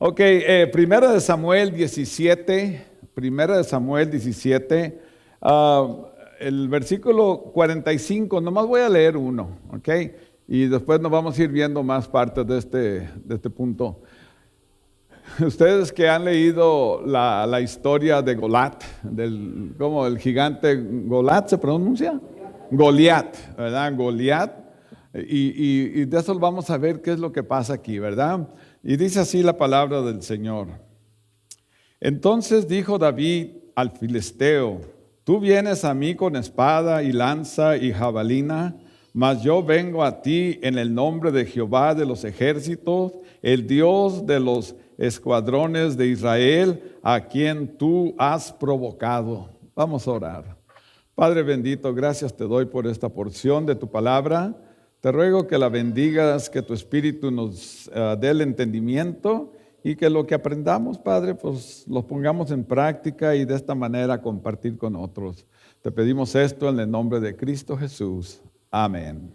Ok, Primera de Samuel 17, Primera de Samuel 17, el versículo 45, nomás voy a leer uno, ok, y después nos vamos a ir viendo más partes de este punto. Ustedes que han leído la historia de Goliat, ¿cómo el gigante Goliat se pronuncia? Goliat, ¿verdad? Goliat. Y de eso vamos a ver qué es lo que pasa aquí, ¿verdad? Y dice así la palabra del Señor. Entonces dijo David al filisteo: tú vienes a mí con espada y lanza y jabalina, mas yo vengo a ti en el nombre de Jehová de los ejércitos, el Dios de los escuadrones de Israel, a quien tú has provocado. Vamos a orar. Padre bendito, gracias te doy por esta porción de tu palabra. Te ruego que la bendigas, que tu Espíritu nos dé el entendimiento y que lo que aprendamos, Padre, pues lo pongamos en práctica y de esta manera compartir con otros. Te pedimos esto en el nombre de Cristo Jesús. Amén.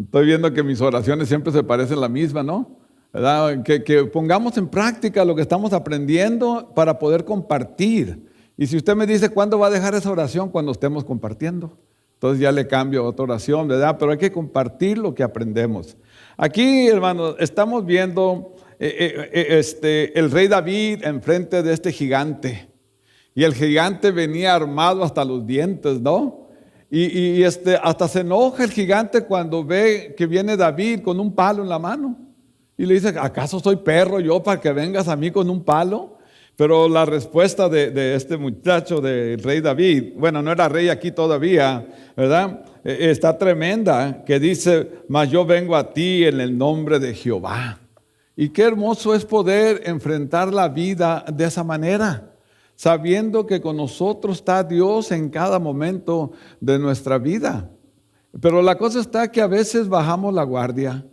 Estoy viendo que mis oraciones siempre se parecen la misma, ¿no? ¿Verdad? Que pongamos en práctica lo que estamos aprendiendo para poder compartir. Y si usted me dice cuándo va a dejar esa oración, cuando estemos compartiendo. Entonces ya le cambio a otra oración, ¿verdad? Pero hay que compartir lo que aprendemos. Aquí, hermanos, estamos viendo el rey David enfrente de este gigante. Y el gigante venía armado hasta los dientes, ¿no? Y hasta se enoja el gigante cuando ve que viene David con un palo en la mano. Y le dice: ¿acaso soy perro yo para que vengas a mí con un palo? Pero la respuesta de este muchacho, del rey David, bueno, no era rey aquí todavía, ¿verdad? Está tremenda, que dice: mas yo vengo a ti en el nombre de Jehová. Y qué hermoso es poder enfrentar la vida de esa manera, sabiendo que con nosotros está Dios en cada momento de nuestra vida. Pero la cosa está que a veces bajamos la guardia.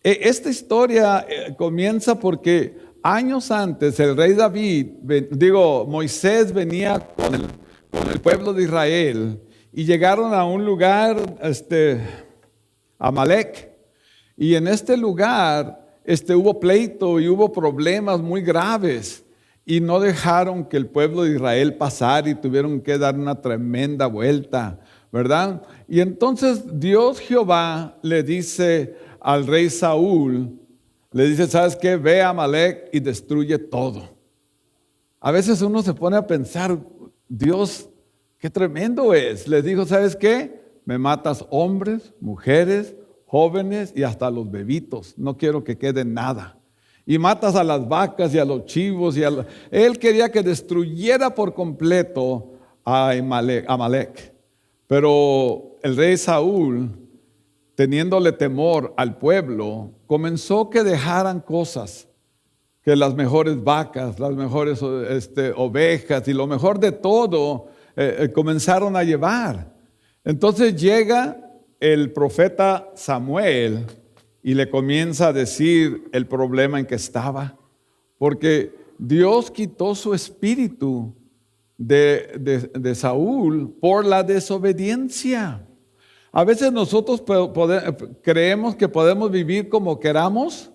Esta historia comienza porque años antes el rey Moisés venía con el pueblo de Israel y llegaron a un lugar, Amalek, y en este lugar hubo pleito y hubo problemas muy graves y no dejaron que el pueblo de Israel pasara y tuvieron que dar una tremenda vuelta, ¿verdad? Y entonces Dios Jehová le dice al rey Saúl, le dice: ¿sabes qué? Ve a Amalek y destruye todo. A veces uno se pone a pensar: Dios, qué tremendo es. Le dijo: ¿sabes qué? Me matas hombres, mujeres, jóvenes y hasta los bebitos. No quiero que quede nada. Y matas a las vacas y a los chivos. Él quería que destruyera por completo a Amalek. Pero el rey Saúl, teniéndole temor al pueblo, comenzó que dejaran cosas, que las mejores vacas, las mejores ovejas y lo mejor de todo comenzaron a llevar. Entonces llega el profeta Samuel y le comienza a decir el problema en que estaba, porque Dios quitó su espíritu de Saúl por la desobediencia. A veces nosotros creemos que podemos vivir como queramos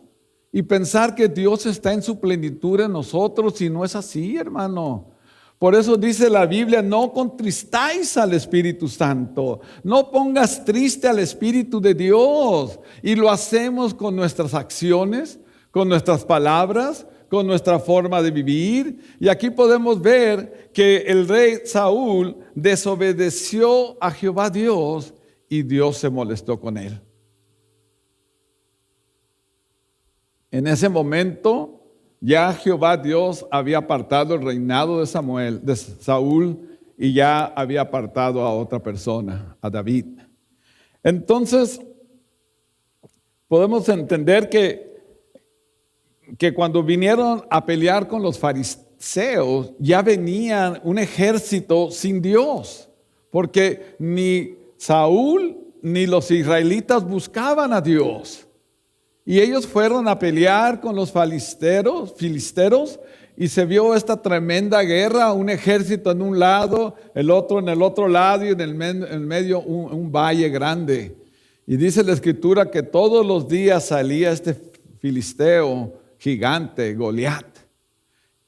y pensar que Dios está en su plenitud en nosotros, y no es así, hermano. Por eso dice la Biblia: no contristáis al Espíritu Santo, no pongas triste al Espíritu de Dios. Y lo hacemos con nuestras acciones, con nuestras palabras, con nuestra forma de vivir. Y aquí podemos ver que el rey Saúl desobedeció a Jehová Dios, y Dios se molestó con él. En ese momento ya Jehová Dios había apartado el reinado de Saúl, y ya había apartado a otra persona, a David. Entonces podemos entender que cuando vinieron a pelear con los fariseos, ya venía un ejército sin Dios, porque ni Saúl ni los israelitas buscaban a Dios. Y ellos fueron a pelear con los filisteros, y se vio esta tremenda guerra, un ejército en un lado, el otro en el otro lado, y en el medio un valle grande. Y dice la Escritura que todos los días salía este filisteo gigante, Goliat.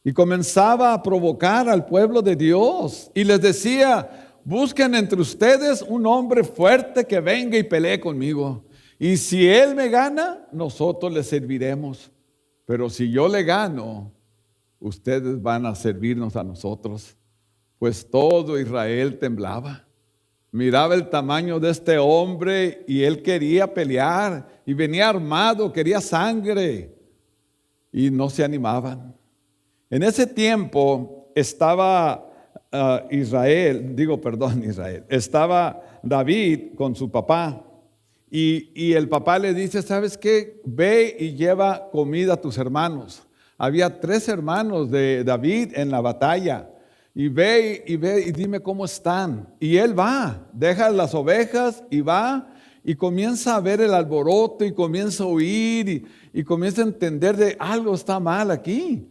Y comenzaba a provocar al pueblo de Dios. Y les decía, busquen entre ustedes un hombre fuerte que venga y pelee conmigo. Y si él me gana, nosotros le serviremos. Pero si yo le gano, ustedes van a servirnos a nosotros. Pues todo Israel temblaba. Miraba el tamaño de este hombre y él quería pelear. Y venía armado, quería sangre. Y no se animaban. En ese tiempo estaba estaba David con su papá. Y el papá le dice, ¿sabes qué? Ve y lleva comida a tus hermanos. Había 3 hermanos de David en la batalla. Y ve y dime cómo están. Y él va, deja las ovejas y va y comienza a ver el alboroto y comienza a oír y comienza a entender de algo está mal aquí.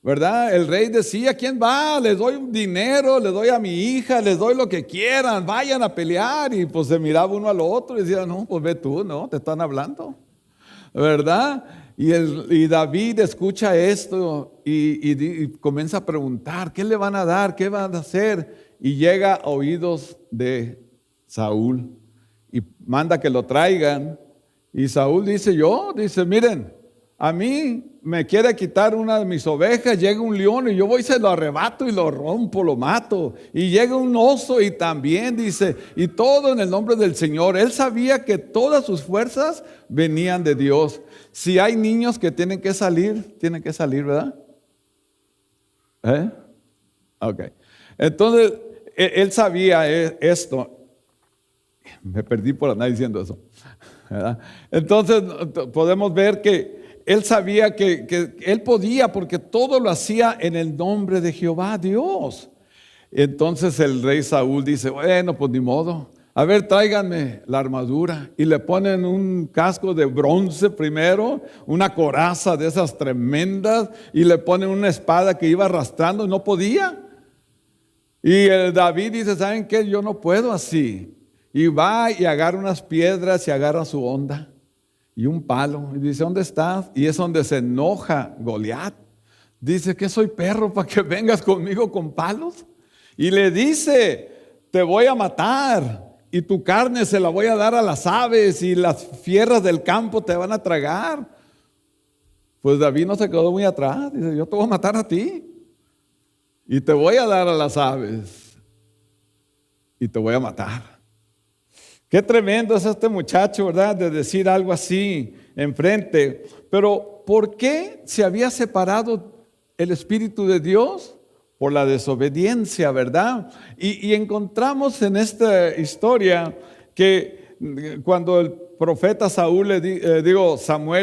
¿Verdad? El rey decía, ¿quién va? Les doy un dinero, les doy a mi hija, les doy lo que quieran, vayan a pelear. Y pues se miraba uno al otro y decía, no, pues ve tú, no, te están hablando. ¿Verdad? Y David escucha esto y comienza a preguntar, ¿qué le van a dar? ¿Qué van a hacer? Y llega a oídos de Saúl y manda que lo traigan. Y Saúl dice, miren, a mí me quiere quitar una de mis ovejas, llega un león y yo voy y se lo arrebato y lo rompo, lo mato. Y llega un oso y también dice, y todo en el nombre del Señor. Él sabía que todas sus fuerzas venían de Dios. Si hay niños que tienen que salir, ¿verdad? Ok. Entonces, él sabía esto. Me perdí por andar diciendo eso. ¿Verdad? Entonces, podemos ver que él sabía que él podía porque todo lo hacía en el nombre de Jehová, Dios. Entonces el rey Saúl dice, bueno, pues ni modo. A ver, tráiganme la armadura. Y le ponen un casco de bronce primero, una coraza de esas tremendas, y le ponen una espada que iba arrastrando y no podía. Y David dice, ¿saben qué? Yo no puedo así. Y va y agarra unas piedras y agarra su honda y un palo. Y dice, ¿dónde estás? Y es donde se enoja Goliat. Dice, ¿qué soy perro para que vengas conmigo con palos? Y le dice, te voy a matar y tu carne se la voy a dar a las aves y las fieras del campo te van a tragar. Pues David no se quedó muy atrás. Dice, yo te voy a matar a ti y te voy a dar a las aves y te voy a matar. Qué tremendo es este muchacho, ¿verdad? De decir algo así enfrente. Pero ¿por qué se había separado el Espíritu de Dios? Por la desobediencia, ¿verdad? Y encontramos en esta historia que cuando el profeta Samuel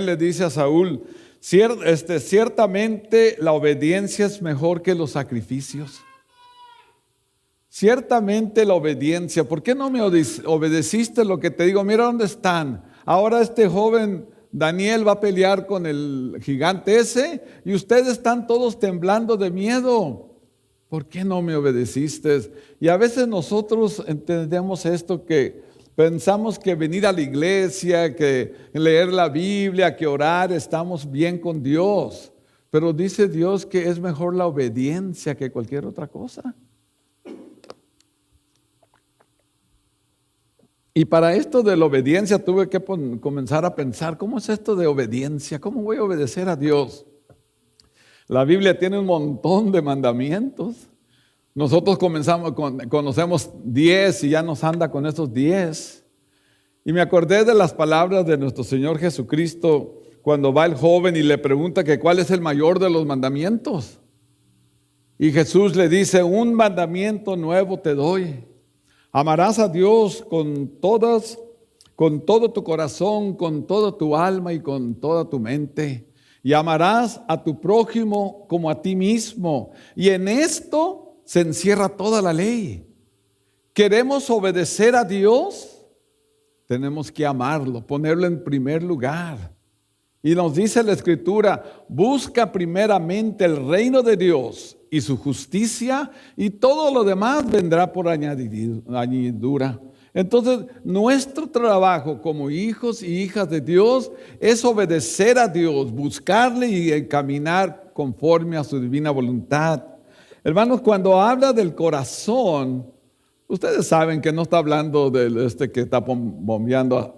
le dice a Saúl, ciertamente la obediencia es mejor que los sacrificios. Ciertamente la obediencia. ¿Por qué no me obedeciste lo que te digo? Mira dónde están. Ahora este joven Daniel va a pelear con el gigante ese y ustedes están todos temblando de miedo. ¿Por qué no me obedeciste? Y a veces nosotros entendemos esto, que pensamos que venir a la iglesia, que leer la Biblia, que orar, estamos bien con Dios. Pero dice Dios que es mejor la obediencia que cualquier otra cosa. Y para esto de la obediencia tuve que comenzar a pensar, ¿cómo es esto de obediencia? ¿Cómo voy a obedecer a Dios? La Biblia tiene un montón de mandamientos. Nosotros conocemos 10 y ya nos anda con esos 10. Y me acordé de las palabras de nuestro Señor Jesucristo cuando va el joven y le pregunta que cuál es el mayor de los mandamientos. Y Jesús le dice, un mandamiento nuevo te doy. Amarás a Dios con todo tu corazón, con toda tu alma y con toda tu mente. Y amarás a tu prójimo como a ti mismo. Y en esto se encierra toda la ley. ¿Queremos obedecer a Dios? Tenemos que amarlo, ponerlo en primer lugar. Y nos dice la Escritura, busca primeramente el reino de Dios y su justicia, y todo lo demás vendrá por añadidura. Entonces, nuestro trabajo como hijos y hijas de Dios es obedecer a Dios, buscarle y caminar conforme a su divina voluntad. Hermanos, cuando habla del corazón, ustedes saben que no está hablando del que está bombeando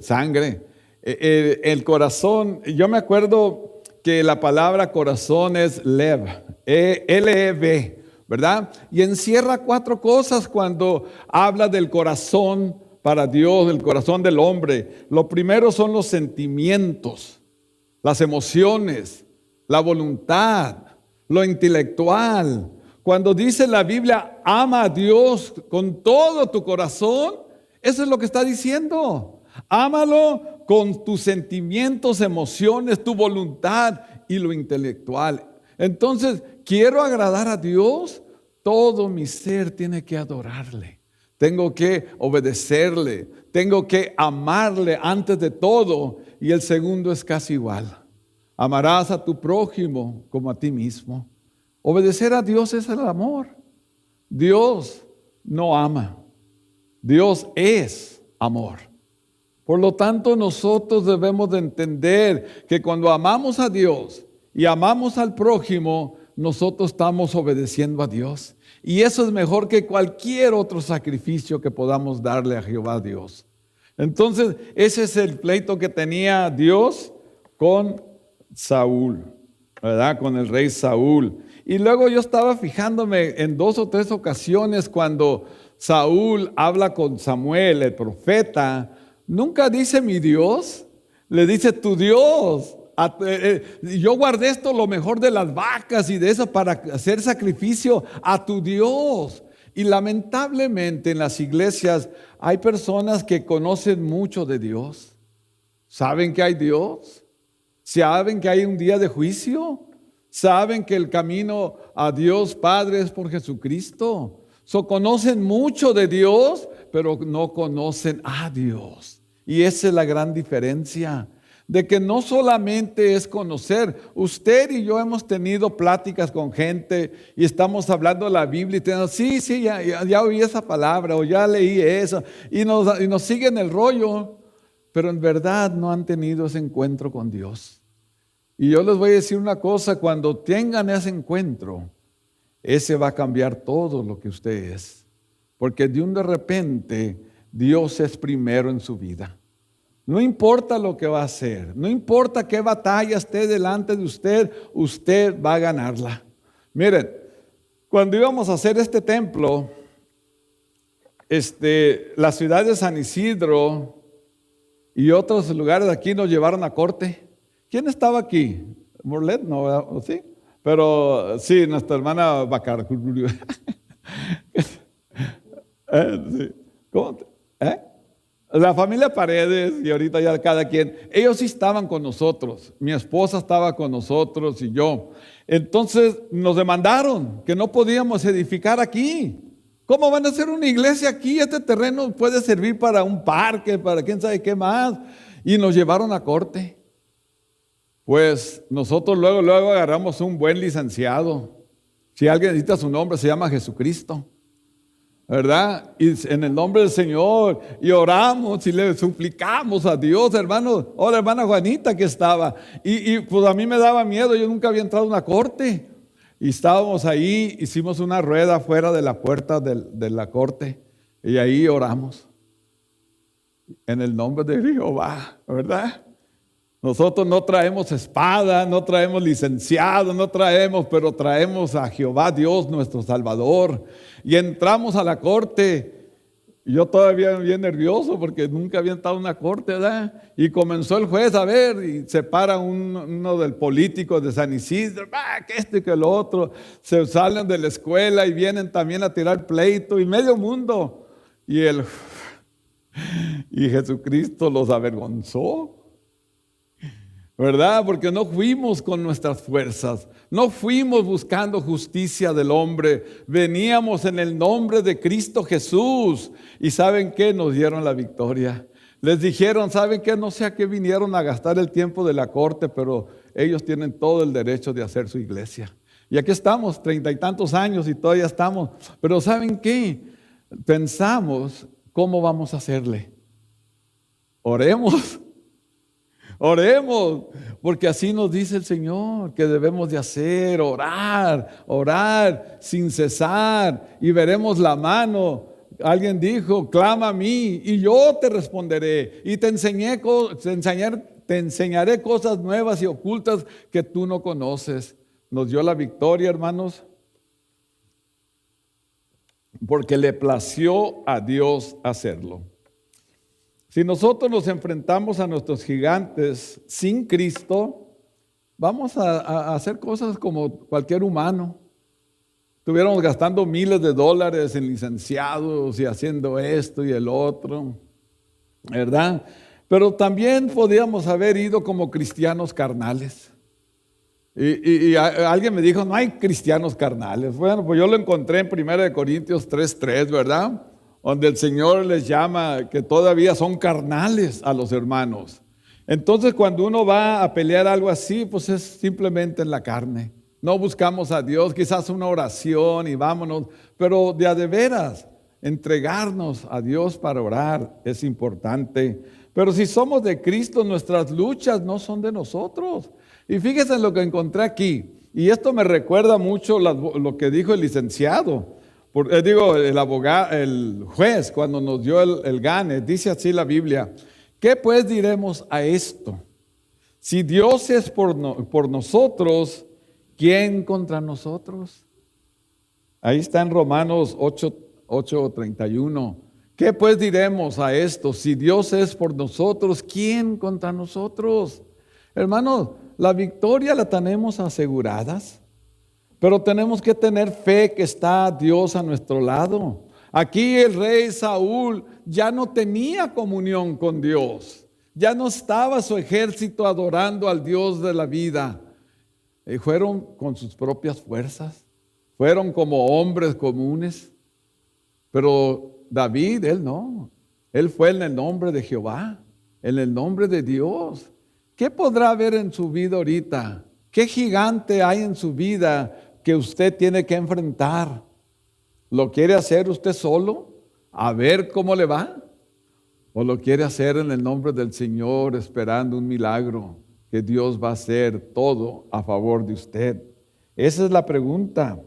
sangre. El corazón, yo me acuerdo que la palabra corazón es lev, L-E-V, ¿verdad? Y encierra 4 cosas cuando habla del corazón para Dios, el corazón del hombre. Lo primero son los sentimientos, las emociones, la voluntad, lo intelectual. Cuando dice la Biblia, ama a Dios con todo tu corazón, eso es lo que está diciendo. Ámalo con tus sentimientos, emociones, tu voluntad y lo intelectual. Entonces, quiero agradar a Dios, todo mi ser tiene que adorarle. Tengo que obedecerle, tengo que amarle antes de todo. Y el segundo es casi igual. Amarás a tu prójimo como a ti mismo. Obedecer a Dios es el amor. Dios no ama. Dios es amor. Por lo tanto, nosotros debemos de entender que cuando amamos a Dios y amamos al prójimo, nosotros estamos obedeciendo a Dios. Y eso es mejor que cualquier otro sacrificio que podamos darle a Jehová Dios. Entonces, ese es el pleito que tenía Dios con Saúl, ¿verdad? Con el rey Saúl. Y luego yo estaba fijándome en 2 o 3 ocasiones cuando Saúl habla con Samuel, el profeta. Nunca dice mi Dios, le dice tu Dios. Yo guardé esto lo mejor de las vacas y de eso para hacer sacrificio a tu Dios. Y lamentablemente en las iglesias hay personas que conocen mucho de Dios. ¿Saben que hay Dios? ¿Saben que hay un día de juicio? ¿Saben que el camino a Dios Padre es por Jesucristo? Conocen mucho de Dios, pero no conocen a Dios. Y esa es la gran diferencia. De que no solamente es conocer. Usted y yo hemos tenido pláticas con gente y estamos hablando de la Biblia y tenemos, sí, ya oí esa palabra o ya leí eso y nos siguen el rollo, pero en verdad no han tenido ese encuentro con Dios. Y yo les voy a decir una cosa, cuando tengan ese encuentro, ese va a cambiar todo lo que usted es, porque de repente Dios es primero en su vida. No importa lo que va a hacer, no importa qué batalla esté delante de usted, usted va a ganarla. Miren, cuando íbamos a hacer este templo, la ciudad de San Isidro y otros lugares de aquí nos llevaron a corte. ¿Quién estaba aquí? ¿Morlet? No, ¿verdad? ¿Sí? Pero sí, nuestra hermana Bacar. Sí. ¿Cómo? La familia Paredes y ahorita ya cada quien, ellos sí estaban con nosotros. Mi esposa estaba con nosotros y yo. Entonces nos demandaron que no podíamos edificar aquí. ¿Cómo van a hacer una iglesia aquí? Este terreno puede servir para un parque, para quién sabe qué más. Y nos llevaron a corte. Pues nosotros luego agarramos un buen licenciado. Si alguien necesita su nombre, se llama Jesucristo, ¿verdad? Y en el nombre del Señor, y oramos y le suplicamos a Dios, hermano. O la hermana Juanita que estaba. Y pues a mí me daba miedo, yo nunca había entrado a una corte. Y estábamos ahí, hicimos una rueda fuera de la puerta de la corte. Y ahí oramos. En el nombre de Jehová, ¿verdad? Nosotros no traemos espada, no traemos licenciado, pero traemos a Jehová Dios, nuestro Salvador. Y entramos a la corte. Y yo todavía bien nervioso porque nunca había estado en una corte, ¿verdad? Y comenzó el juez a ver y se para uno del político de San Isidro, que esto y que lo otro. Se salen de la escuela y vienen también a tirar pleito y medio mundo. Y Jesucristo los avergonzó. ¿Verdad? Porque no fuimos con nuestras fuerzas, no fuimos buscando justicia del hombre, veníamos en el nombre de Cristo Jesús. ¿Y saben qué? Nos dieron la victoria. Les dijeron, ¿saben qué? No sé a qué vinieron a gastar el tiempo de la corte, pero ellos tienen todo el derecho de hacer su iglesia. Y aquí estamos, 30 y tantos años y todavía estamos. Pero ¿saben qué? Pensamos ¿cómo vamos a hacerle? Oremos. Oremos, porque así nos dice el Señor que debemos de hacer, orar, orar sin cesar y veremos la mano. Alguien dijo, clama a mí y yo te responderé y te enseñaré cosas nuevas y ocultas que tú no conoces. Nos dio la victoria, hermanos, porque le plació a Dios hacerlo. Si nosotros nos enfrentamos a nuestros gigantes sin Cristo, vamos a hacer cosas como cualquier humano. Estuviéramos gastando miles de dólares en licenciados y haciendo esto y el otro, ¿verdad? Pero también podríamos haber ido como cristianos carnales. Y alguien me dijo, no hay cristianos carnales. Bueno, pues yo lo encontré en 1 Corintios 3:3, ¿verdad? Donde el Señor les llama que todavía son carnales a los hermanos. Entonces, cuando uno va a pelear algo así, pues es simplemente en la carne. No buscamos a Dios, quizás una oración y vámonos, pero de veras, entregarnos a Dios para orar es importante. Pero si somos de Cristo, nuestras luchas no son de nosotros. Y fíjense en lo que encontré aquí. Y esto me recuerda mucho lo que dijo el licenciado. El abogado, el juez, cuando nos dio el gane, dice así la Biblia: ¿qué pues diremos a esto? Si Dios es por nosotros, ¿quién contra nosotros? Ahí está en Romanos 8:31. ¿Qué pues diremos a esto? Si Dios es por nosotros, ¿quién contra nosotros? Hermanos, la victoria la tenemos aseguradas. Pero tenemos que tener fe que está Dios a nuestro lado. Aquí el rey Saúl ya no tenía comunión con Dios. Ya no estaba su ejército adorando al Dios de la vida. Fueron con sus propias fuerzas. Fueron como hombres comunes. Pero David, él no. Él fue en el nombre de Jehová, en el nombre de Dios. ¿Qué podrá haber en su vida ahorita? ¿Qué gigante hay en su vida que usted tiene que enfrentar? ¿Lo quiere hacer usted solo? A ver cómo le va. ¿O lo quiere hacer en el nombre del Señor, esperando un milagro que Dios va a hacer todo a favor de usted? Esa es la pregunta.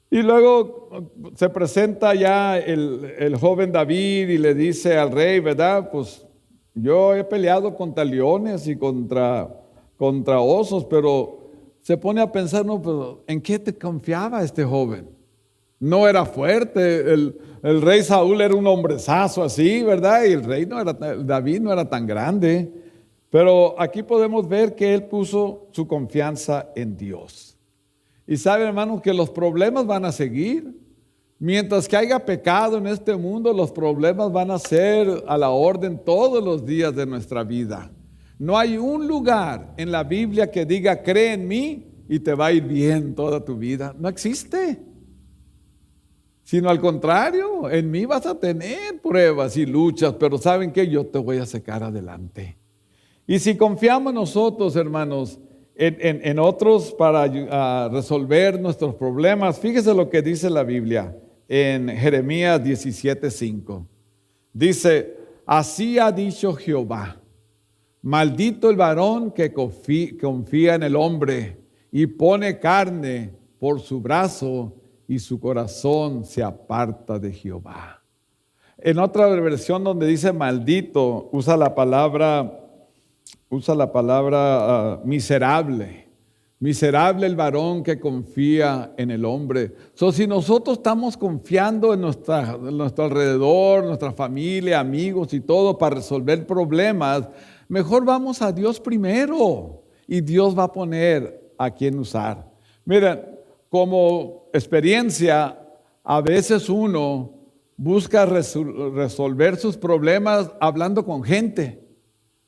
Y luego se presenta ya el joven David y le dice al rey, ¿verdad? Pues yo he peleado contra leones y contra osos, pero se pone a pensar, no, pero ¿en qué te confiaba este joven? No era fuerte, el rey Saúl era un hombrezazo así, ¿verdad? Y David no era tan grande. Pero aquí podemos ver que él puso su confianza en Dios. Y saben, hermanos, que los problemas van a seguir. Mientras que haya pecado en este mundo, los problemas van a ser a la orden todos los días de nuestra vida. No hay un lugar en la Biblia que diga, cree en mí y te va a ir bien toda tu vida. No existe. Sino al contrario, en mí vas a tener pruebas y luchas, pero ¿saben qué? Yo te voy a sacar adelante. Y si confiamos nosotros, hermanos, en otros para resolver nuestros problemas, fíjese lo que dice la Biblia en Jeremías 17:5. Dice, así ha dicho Jehová, maldito el varón que confía en el hombre y pone carne por su brazo y su corazón se aparta de Jehová. En otra versión donde dice maldito, usa la palabra miserable. Miserable el varón que confía en el hombre. Si nosotros estamos confiando en nuestro alrededor, nuestra familia, amigos y todo para resolver problemas, mejor vamos a Dios primero y Dios va a poner a quien usar. Miren, como experiencia, a veces uno busca resolver sus problemas hablando con gente.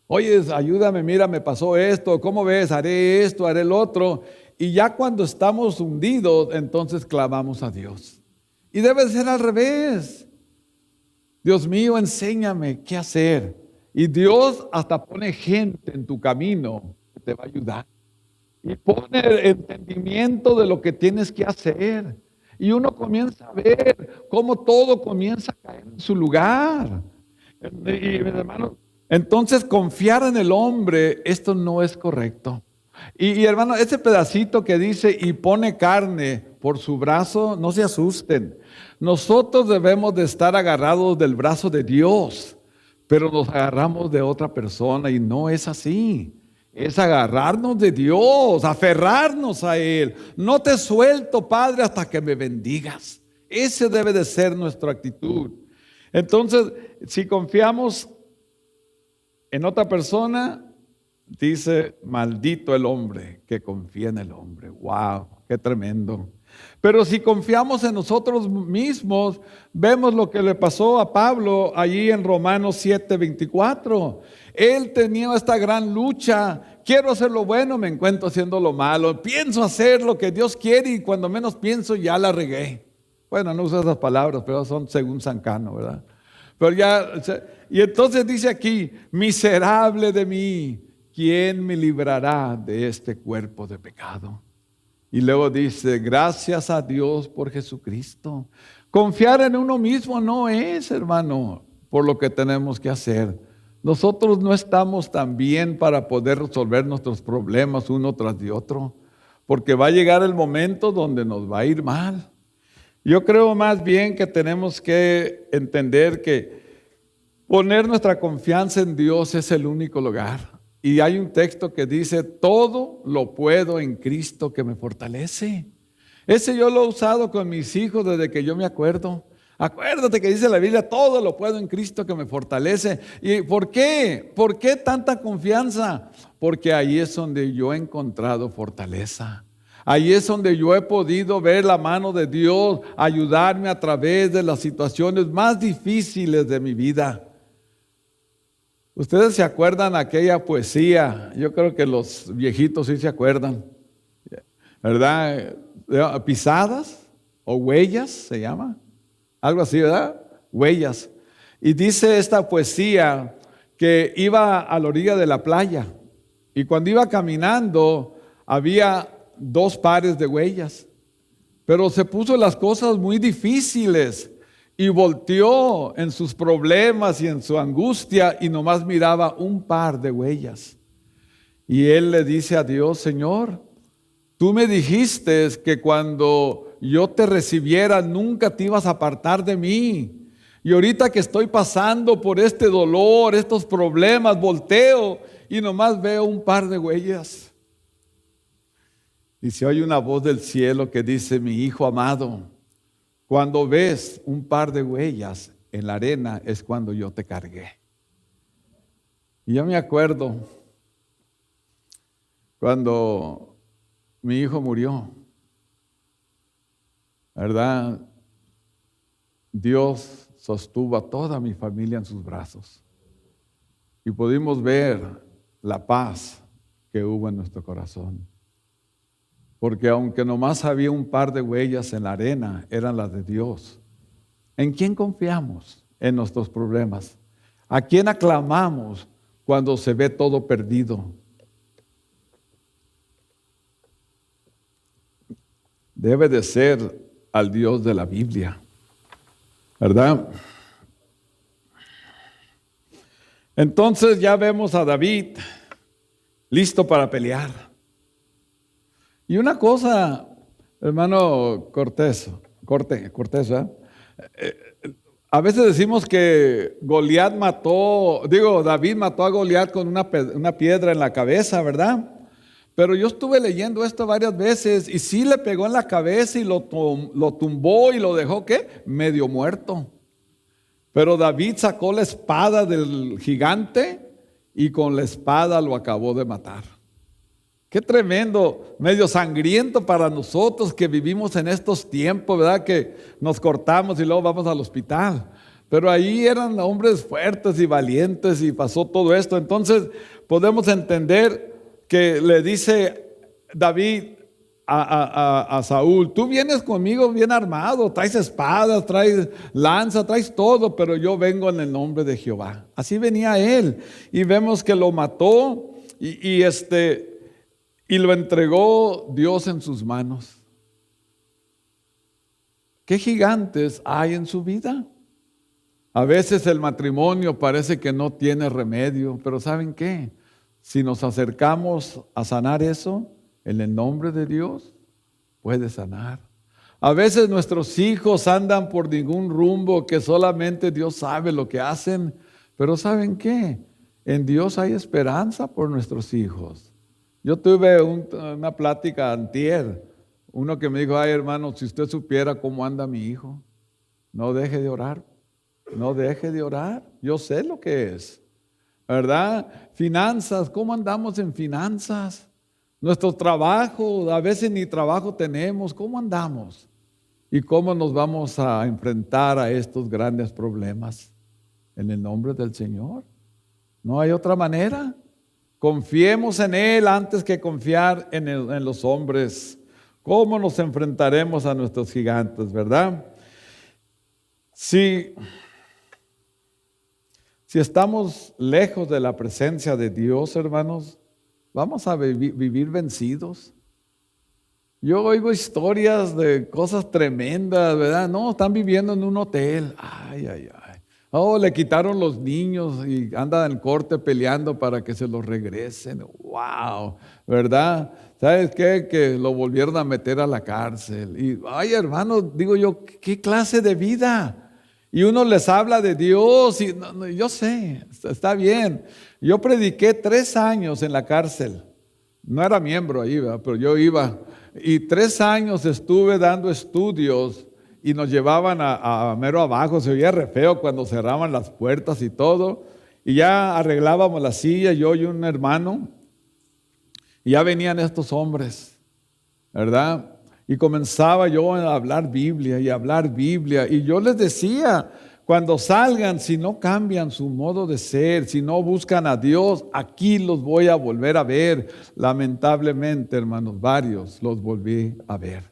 Oye, ayúdame, mira, me pasó esto, ¿cómo ves? Haré esto, haré el otro. Y ya cuando estamos hundidos, entonces clamamos a Dios. Y debe ser al revés. Dios mío, enséñame qué hacer. Y Dios hasta pone gente en tu camino que te va a ayudar. Y pone el entendimiento de lo que tienes que hacer. Y uno comienza a ver cómo todo comienza a caer su lugar. Y mis hermanos, entonces confiar en el hombre, esto no es correcto. Y hermano, ese pedacito que dice y pone carne por su brazo, no se asusten. Nosotros debemos de estar agarrados del brazo de Dios, pero nos agarramos de otra persona y no es así. Es agarrarnos de Dios, aferrarnos a Él. No te suelto, Padre, hasta que me bendigas. Ese debe de ser nuestra actitud. Entonces, si confiamos en otra persona, dice, maldito el hombre que confía en el hombre. ¡Wow! ¡Qué tremendo! Pero si confiamos en nosotros mismos, vemos lo que le pasó a Pablo allí en Romanos 7:24. Él tenía esta gran lucha. Quiero hacer lo bueno, me encuentro haciendo lo malo. Pienso hacer lo que Dios quiere y cuando menos pienso ya la regué. Bueno, no uso esas palabras, pero son según San Cano, ¿verdad? Pero ya, y entonces dice aquí, miserable de mí, ¿quién me librará de este cuerpo de pecado? Y luego dice, gracias a Dios por Jesucristo. Confiar en uno mismo no es, hermano, por lo que tenemos que hacer. Nosotros no estamos tan bien para poder resolver nuestros problemas uno tras de otro, porque va a llegar el momento donde nos va a ir mal. Yo creo más bien que tenemos que entender que poner nuestra confianza en Dios es el único lugar. Y hay un texto que dice, todo lo puedo en Cristo que me fortalece. Ese yo lo he usado con mis hijos desde que yo me acuerdo. Acuérdate que dice la Biblia, todo lo puedo en Cristo que me fortalece. ¿Y por qué? ¿Por qué tanta confianza? Porque ahí es donde yo he encontrado fortaleza. Ahí es donde yo he podido ver la mano de Dios ayudarme a través de las situaciones más difíciles de mi vida. ¿Ustedes se acuerdan aquella poesía? Yo creo que los viejitos sí se acuerdan, ¿verdad? Pisadas o huellas se llama, algo así, ¿verdad? Huellas. Y dice esta poesía que iba a la orilla de la playa y cuando iba caminando había 2 pares de huellas, pero se puso las cosas muy difíciles. Y volteó en sus problemas y en su angustia y nomás miraba un par de huellas. Y él le dice a Dios, Señor, tú me dijiste que cuando yo te recibiera nunca te ibas a apartar de mí. Y ahorita que estoy pasando por este dolor, estos problemas, volteo y nomás veo un par de huellas. Y se oye una voz del cielo que dice, mi hijo amado, cuando ves un par de huellas en la arena es cuando yo te cargué. Y yo me acuerdo cuando mi hijo murió, ¿verdad? Dios sostuvo a toda mi familia en sus brazos y pudimos ver la paz que hubo en nuestro corazón. Porque aunque nomás había un par de huellas en la arena, eran las de Dios. ¿En quién confiamos en nuestros problemas? ¿A quién aclamamos cuando se ve todo perdido? Debe de ser al Dios de la Biblia, ¿verdad? Entonces ya vemos a David listo para pelear. Y una cosa, hermano Cortés, ¿verdad? A veces decimos que David mató a Goliat con una piedra en la cabeza, ¿verdad? Pero yo estuve leyendo esto varias veces y sí le pegó en la cabeza y lo tumbó y lo dejó, ¿qué? Medio muerto. Pero David sacó la espada del gigante y con la espada lo acabó de matar. Qué tremendo, medio sangriento para nosotros que vivimos en estos tiempos, ¿verdad? Que nos cortamos y luego vamos al hospital. Pero ahí eran hombres fuertes y valientes y pasó todo esto. Entonces podemos entender que le dice David a Saúl, tú vienes conmigo bien armado, traes espadas, traes lanza, traes todo, pero yo vengo en el nombre de Jehová. Así venía él y vemos que lo mató y lo entregó Dios en sus manos. ¿Qué gigantes hay en su vida? A veces el matrimonio parece que no tiene remedio, pero ¿saben qué? Si nos acercamos a sanar eso, en el nombre de Dios, puede sanar. A veces nuestros hijos andan por ningún rumbo que solamente Dios sabe lo que hacen, pero ¿saben qué? En Dios hay esperanza por nuestros hijos. Yo tuve una plática antier, uno que me dijo, ay hermano, si usted supiera cómo anda mi hijo, no deje de orar, no deje de orar, yo sé lo que es, ¿verdad? Finanzas, ¿cómo andamos en finanzas? Nuestro trabajo, a veces ni trabajo tenemos, ¿cómo andamos? ¿Y cómo nos vamos a enfrentar a estos grandes problemas? En el nombre del Señor. No hay otra manera. Confiemos en Él antes que confiar en los hombres. ¿Cómo nos enfrentaremos a nuestros gigantes, verdad? Si estamos lejos de la presencia de Dios, hermanos, vamos a vivir vencidos. Yo oigo historias de cosas tremendas, ¿verdad? No, están viviendo en un hotel. Ay, ay, ay. Oh, le quitaron los niños y andan en corte peleando para que se los regresen. Wow, ¿verdad? ¿Sabes qué? Que lo volvieron a meter a la cárcel. Y, ay, hermano, digo yo, ¿qué clase de vida? Y uno les habla de Dios y no, yo sé, está bien. Yo prediqué 3 años en la cárcel. No era miembro ahí, ¿verdad? Pero yo iba. Y 3 años estuve dando estudios y nos llevaban a mero abajo. Se oía re feo cuando cerraban las puertas y todo. Y ya arreglábamos la silla, yo y un hermano. Y ya venían estos hombres, ¿verdad? Y comenzaba yo a hablar Biblia y hablar Biblia. Y yo les decía, cuando salgan, si no cambian su modo de ser, si no buscan a Dios, aquí los voy a volver a ver. Lamentablemente, hermanos, varios los volví a ver.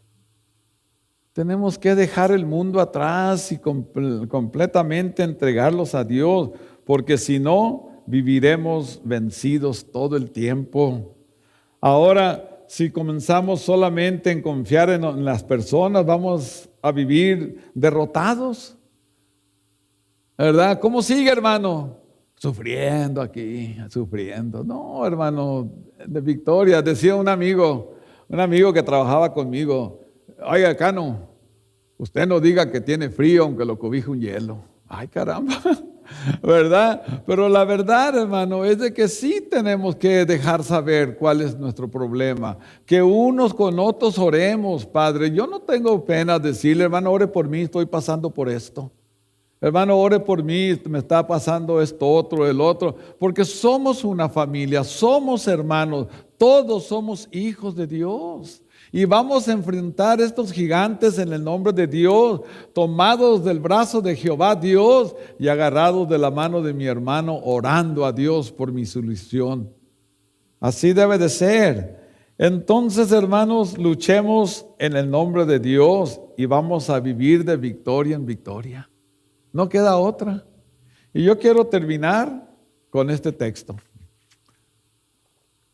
Tenemos que dejar el mundo atrás y completamente entregarlos a Dios, porque si no, viviremos vencidos todo el tiempo. Ahora, si comenzamos solamente en confiar en las personas, vamos a vivir derrotados, ¿verdad? ¿Cómo sigue, hermano? Sufriendo aquí, sufriendo. No, hermano, de victoria. Decía un amigo que trabajaba conmigo, oiga, Cano, usted no diga que tiene frío aunque lo cobije un hielo. Ay, caramba, ¿verdad? Pero la verdad, hermano, es de que sí tenemos que dejar saber cuál es nuestro problema. Que unos con otros oremos, Padre. Yo no tengo pena decirle, hermano, ore por mí, estoy pasando por esto. Hermano, ore por mí, me está pasando esto, otro, el otro. Porque somos una familia, somos hermanos, todos somos hijos de Dios. Y vamos a enfrentar estos gigantes en el nombre de Dios, tomados del brazo de Jehová Dios y agarrados de la mano de mi hermano, orando a Dios por mi solución. Así debe de ser. Entonces, hermanos, luchemos en el nombre de Dios y vamos a vivir de victoria en victoria. No queda otra. Y yo quiero terminar con este texto.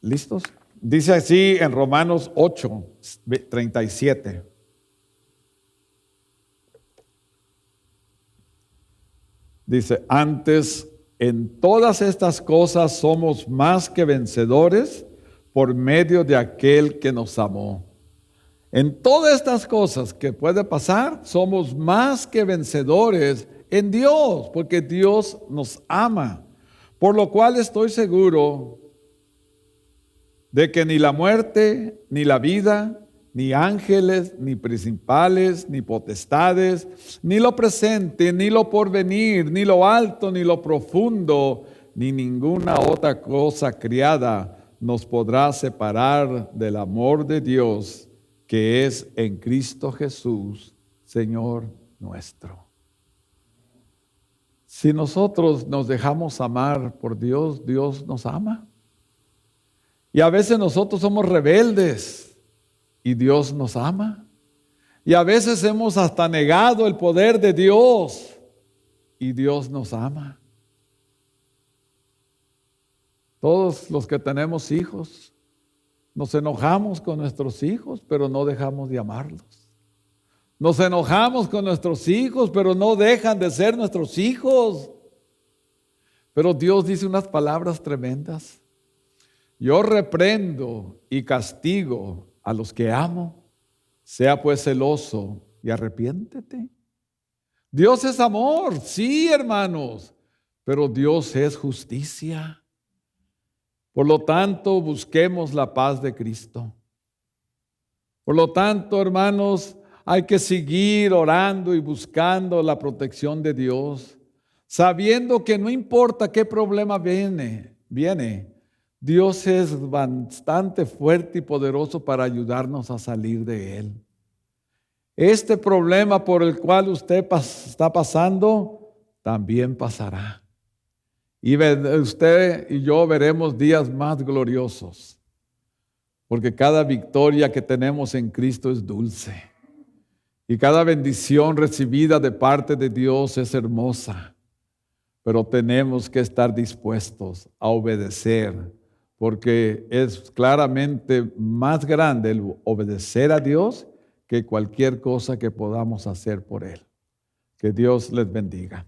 ¿Listos? Dice así en Romanos 8:37. Dice, antes en todas estas cosas somos más que vencedores por medio de aquel que nos amó. En todas estas cosas que puede pasar, somos más que vencedores en Dios, porque Dios nos ama. Por lo cual estoy seguro de que ni la muerte, ni la vida, ni ángeles, ni principales, ni potestades, ni lo presente, ni lo porvenir, ni lo alto, ni lo profundo, ni ninguna otra cosa criada nos podrá separar del amor de Dios que es en Cristo Jesús, Señor nuestro. Si nosotros nos dejamos amar por Dios, Dios nos ama. Y a veces nosotros somos rebeldes y Dios nos ama. Y a veces hemos hasta negado el poder de Dios y Dios nos ama. Todos los que tenemos hijos, nos enojamos con nuestros hijos, pero no dejamos de amarlos. Nos enojamos con nuestros hijos, pero no dejan de ser nuestros hijos. Pero Dios dice unas palabras tremendas. Yo reprendo y castigo a los que amo. Sea pues celoso y arrepiéntete. Dios es amor, sí, hermanos, pero Dios es justicia. Por lo tanto, busquemos la paz de Cristo. Por lo tanto, hermanos, hay que seguir orando y buscando la protección de Dios, sabiendo que no importa qué problema viene, Dios es bastante fuerte y poderoso para ayudarnos a salir de él. Este problema por el cual usted está pasando, también pasará. Y usted y yo veremos días más gloriosos, porque cada victoria que tenemos en Cristo es dulce. Y cada bendición recibida de parte de Dios es hermosa. Pero tenemos que estar dispuestos a obedecer, porque es claramente más grande el obedecer a Dios que cualquier cosa que podamos hacer por Él. Que Dios les bendiga.